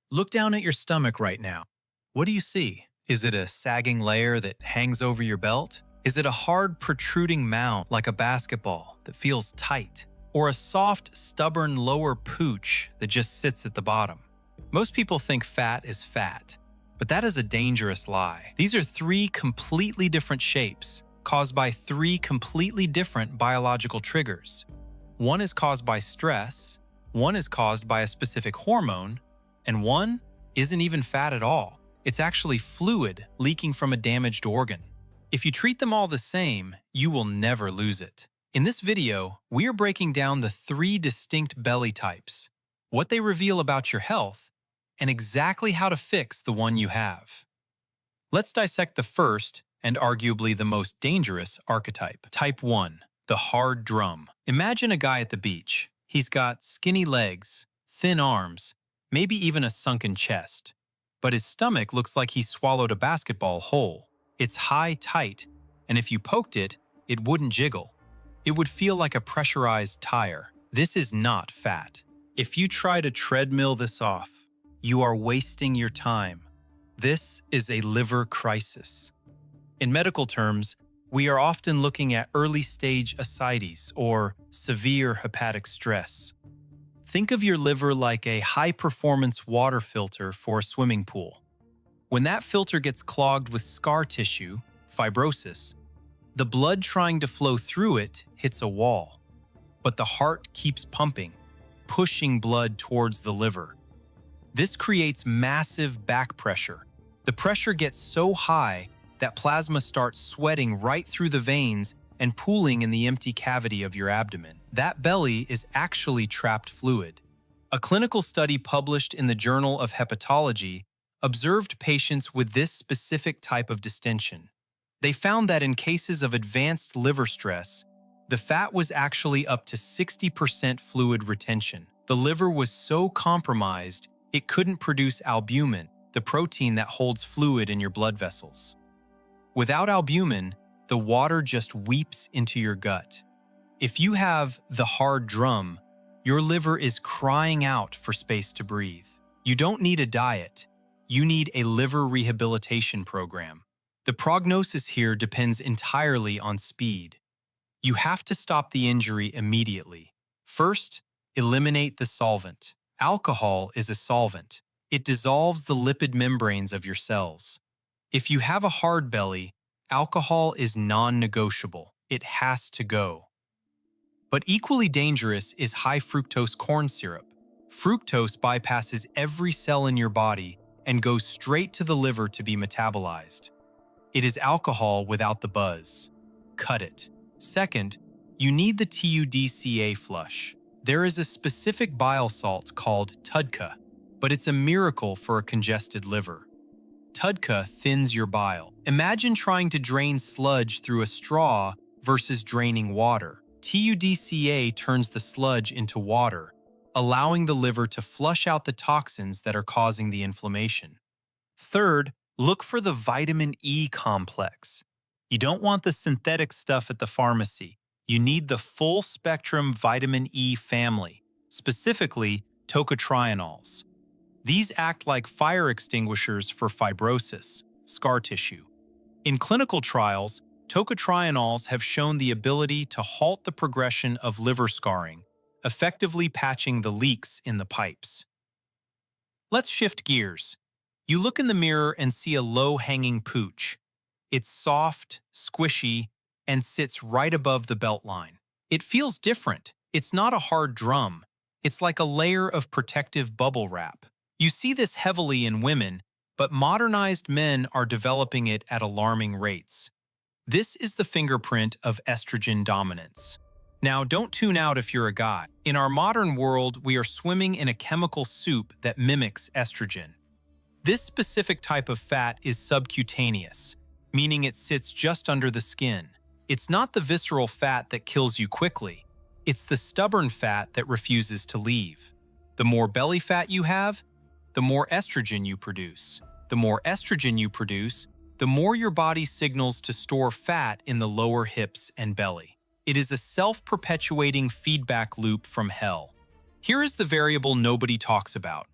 Look down at your stomach right now. What do you see? Is it a sagging layer that hangs over your belt? Is it a hard, protruding mound like a basketball that feels tight? Or a soft, stubborn lower pooch that just sits at the bottom? Most people think fat is fat, but that is a dangerous lie. These are three completely different shapes caused by three completely different biological triggers. One is caused by stress, one is caused by a specific hormone, and one isn't even fat at all. It's actually fluid leaking from a damaged organ. If you treat them all the same, you will never lose it. In this video, we are breaking down the three distinct belly types, what they reveal about your health, and exactly how to fix the one you have. Let's dissect the first and arguably the most dangerous archetype. Type 1, the hard drum. Imagine a guy at the beach. He's got skinny legs, thin arms, maybe even a sunken chest. But his stomach looks like he swallowed a basketball whole. It's high tight, and if you poked it, it wouldn't jiggle. It would feel like a pressurized tire. This is not fat. If you try to treadmill this off, you are wasting your time. This is a liver crisis. In medical terms, we are often looking at early-stage ascites or severe hepatic stress. Think of your liver like a high-performance water filter for a swimming pool. When that filter gets clogged with scar tissue, fibrosis, the blood trying to flow through it hits a wall. But the heart keeps pumping, pushing blood towards the liver. This creates massive back pressure. The pressure gets so high that plasma starts sweating right through the veins and pooling in the empty cavity of your abdomen. That belly is actually trapped fluid. A clinical study published in the Journal of Hepatology observed patients with this specific type of distension. They found that in cases of advanced liver stress, the fat was actually up to 60% fluid retention. The liver was so compromised, it couldn't produce albumin, the protein that holds fluid in your blood vessels. Without albumin, the water just weeps into your gut. If you have the hard drum, your liver is crying out for space to breathe. You don't need a diet. You need a liver rehabilitation program. The prognosis here depends entirely on speed. You have to stop the injury immediately. First, eliminate the solvent. Alcohol is a solvent. It dissolves the lipid membranes of your cells. If you have a hard belly, alcohol is non-negotiable. It has to go. But equally dangerous is high fructose corn syrup. Fructose bypasses every cell in your body and goes straight to the liver to be metabolized. It is alcohol without the buzz. Cut it. Second, you need the TUDCA flush. There is a specific bile salt called TUDCA, but it's a miracle for a congested liver. TUDCA thins your bile. Imagine trying to drain sludge through a straw versus draining water. TUDCA turns the sludge into water, allowing the liver to flush out the toxins that are causing the inflammation. Third, look for the vitamin E complex. You don't want the synthetic stuff at the pharmacy. You need the full-spectrum vitamin E family, specifically tocotrienols. These act like fire extinguishers for fibrosis, scar tissue. In clinical trials, tocotrienols have shown the ability to halt the progression of liver scarring, effectively patching the leaks in the pipes. Let's shift gears. You look in the mirror and see a low-hanging pooch. It's soft, squishy, and sits right above the belt line. It feels different. It's not a hard drum. It's like a layer of protective bubble wrap. You see this heavily in women, but modernized men are developing it at alarming rates. This is the fingerprint of estrogen dominance. Now, don't tune out if you're a guy. In our modern world, we are swimming in a chemical soup that mimics estrogen. This specific type of fat is subcutaneous, meaning it sits just under the skin. It's not the visceral fat that kills you quickly. It's the stubborn fat that refuses to leave. The more belly fat you have, the more estrogen you produce. The more estrogen you produce, the more your body signals to store fat in the lower hips and belly. It is a self-perpetuating feedback loop from hell. Here is the variable nobody talks about: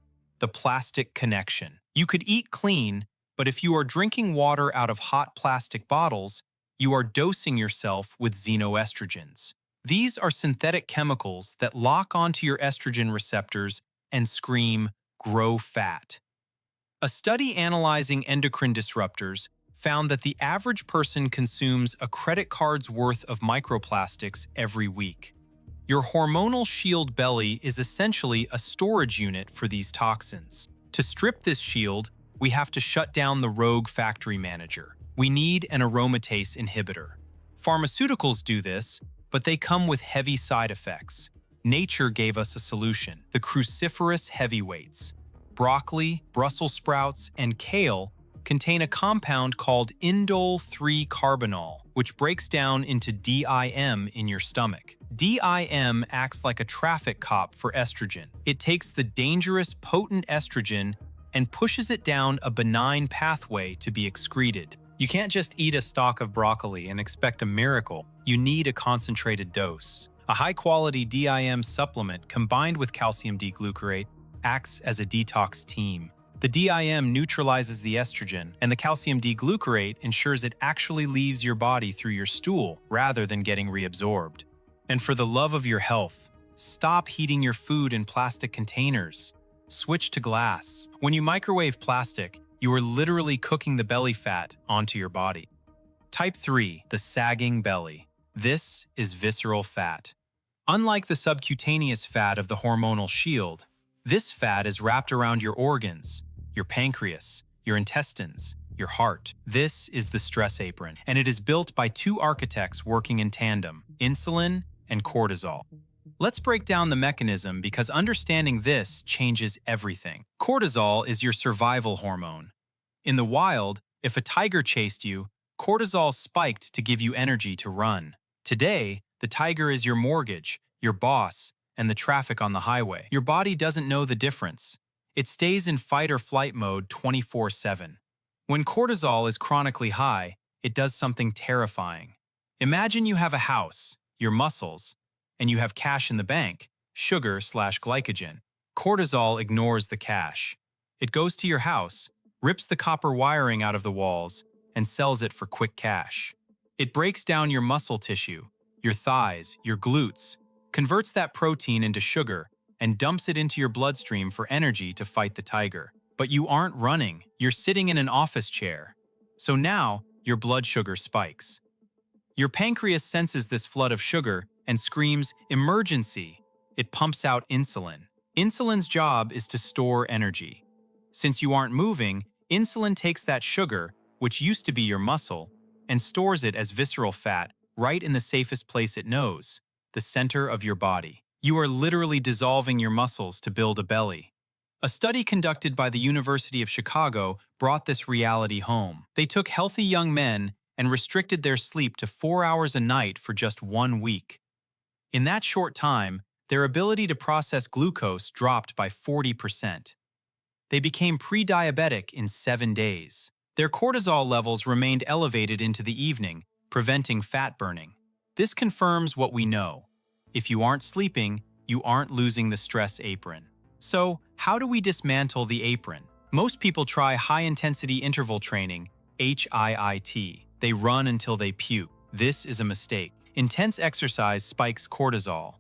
the plastic connection. You could eat clean, but if you are drinking water out of hot plastic bottles, you are dosing yourself with xenoestrogens. These are synthetic chemicals that lock onto your estrogen receptors and scream, "Grow fat." A study analyzing endocrine disruptors found that the average person consumes a credit card's worth of microplastics every week. Your hormonal shield belly is essentially a storage unit for these toxins. To strip this shield, we have to shut down the rogue factory manager. We need an aromatase inhibitor. Pharmaceuticals do this, but they come with heavy side effects. Nature gave us a solution: the cruciferous heavyweights. Broccoli, Brussels sprouts, and kale contain a compound called indole-3-carbinol, which breaks down into DIM in your stomach. DIM acts like a traffic cop for estrogen. It takes the dangerous, potent estrogen and pushes it down a benign pathway to be excreted. You can't just eat a stalk of broccoli and expect a miracle. You need a concentrated dose. A high-quality DIM supplement combined with calcium D-glucarate acts as a detox team. The DIM neutralizes the estrogen, and the calcium D-glucarate ensures it actually leaves your body through your stool rather than getting reabsorbed. And for the love of your health, stop heating your food in plastic containers. Switch to glass. When you microwave plastic, you are literally cooking the belly fat onto your body. Type 3, the sagging belly. This is visceral fat. Unlike the subcutaneous fat of the hormonal shield, this fat is wrapped around your organs, your pancreas, your intestines, your heart. This is the stress apron, and it is built by two architects working in tandem: insulin and cortisol. Let's break down the mechanism, because understanding this changes everything. Cortisol is your survival hormone. In the wild, if a tiger chased you, cortisol spiked to give you energy to run. Today, the tiger is your mortgage, your boss, and the traffic on the highway. Your body doesn't know the difference. It stays in fight or flight mode 24/7. When cortisol is chronically high, it does something terrifying. Imagine you have a house, your muscles, and you have cash in the bank, sugar/glycogen. Cortisol ignores the cash. It goes to your house, rips the copper wiring out of the walls, and sells it for quick cash. It breaks down your muscle tissue, your thighs, your glutes, converts that protein into sugar, and dumps it into your bloodstream for energy to fight the tiger. But you aren't running, you're sitting in an office chair. So now, your blood sugar spikes. Your pancreas senses this flood of sugar and screams, "Emergency!" It pumps out insulin. Insulin's job is to store energy. Since you aren't moving, insulin takes that sugar, which used to be your muscle, and stores it as visceral fat right in the safest place it knows: the center of your body. You are literally dissolving your muscles to build a belly. A study conducted by the University of Chicago brought this reality home. They took healthy young men and restricted their sleep to 4 hours a night for just 1 week. In that short time, their ability to process glucose dropped by 40%. They became pre-diabetic in 7 days. Their cortisol levels remained elevated into the evening, preventing fat burning. This confirms what we know: if you aren't sleeping, you aren't losing the stress apron. So, how do we dismantle the apron? Most people try high-intensity interval training, HIIT. They run until they puke. This is a mistake. Intense exercise spikes cortisol.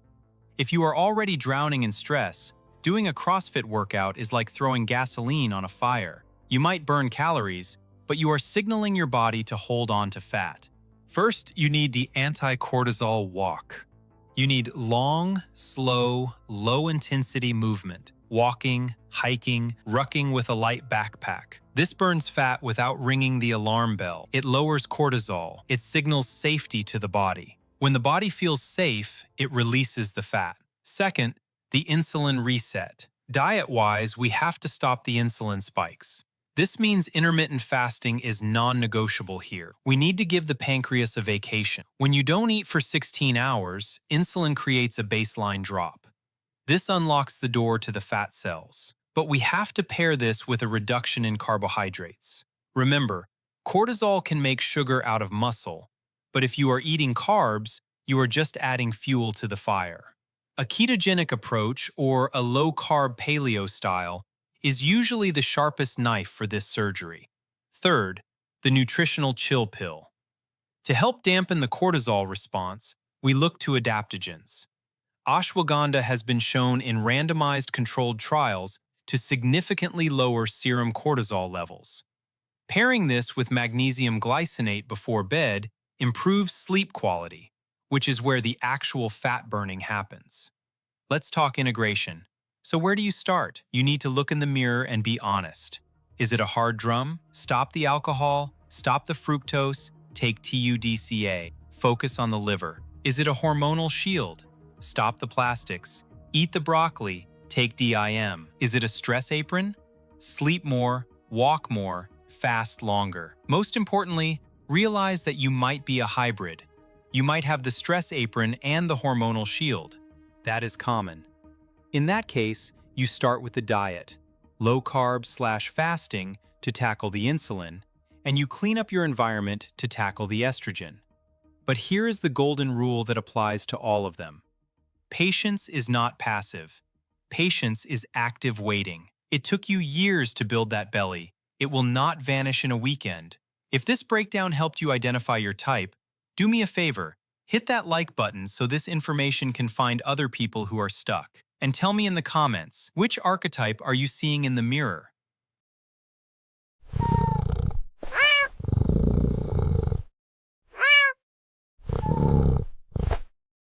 If you are already drowning in stress, doing a CrossFit workout is like throwing gasoline on a fire. You might burn calories, but you are signaling your body to hold on to fat. First, you need the anti-cortisol walk. You need long, slow, low-intensity movement. Walking, hiking, rucking with a light backpack. This burns fat without ringing the alarm bell. It lowers cortisol. It signals safety to the body. When the body feels safe, it releases the fat. Second, the insulin reset. Diet-wise, we have to stop the insulin spikes. This means intermittent fasting is non-negotiable here. We need to give the pancreas a vacation. When you don't eat for 16 hours, insulin creates a baseline drop. This unlocks the door to the fat cells. But we have to pair this with a reduction in carbohydrates. Remember, cortisol can make sugar out of muscle, but if you are eating carbs, you are just adding fuel to the fire. A ketogenic approach, or a low-carb paleo style, is usually the sharpest knife for this surgery. Third, the nutritional chill pill. To help dampen the cortisol response, we look to adaptogens. Ashwagandha has been shown in randomized controlled trials to significantly lower serum cortisol levels. Pairing this with magnesium glycinate before bed improves sleep quality, which is where the actual fat burning happens. Let's talk integration. So where do you start? You need to look in the mirror and be honest. Is it a hard drum? Stop the alcohol, stop the fructose, take TUDCA, focus on the liver. Is it a hormonal shield? Stop the plastics, eat the broccoli, take DIM. Is it a stress apron? Sleep more, walk more, fast longer. Most importantly, realize that you might be a hybrid. You might have the stress apron and the hormonal shield. That is common. In that case, you start with the diet, low carb/fasting to tackle the insulin, and you clean up your environment to tackle the estrogen. But here is the golden rule that applies to all of them. Patience is not passive. Patience is active waiting. It took you years to build that belly. It will not vanish in a weekend. If this breakdown helped you identify your type, do me a favor, hit that like button so this information can find other people who are stuck. And tell me in the comments, which archetype are you seeing in the mirror?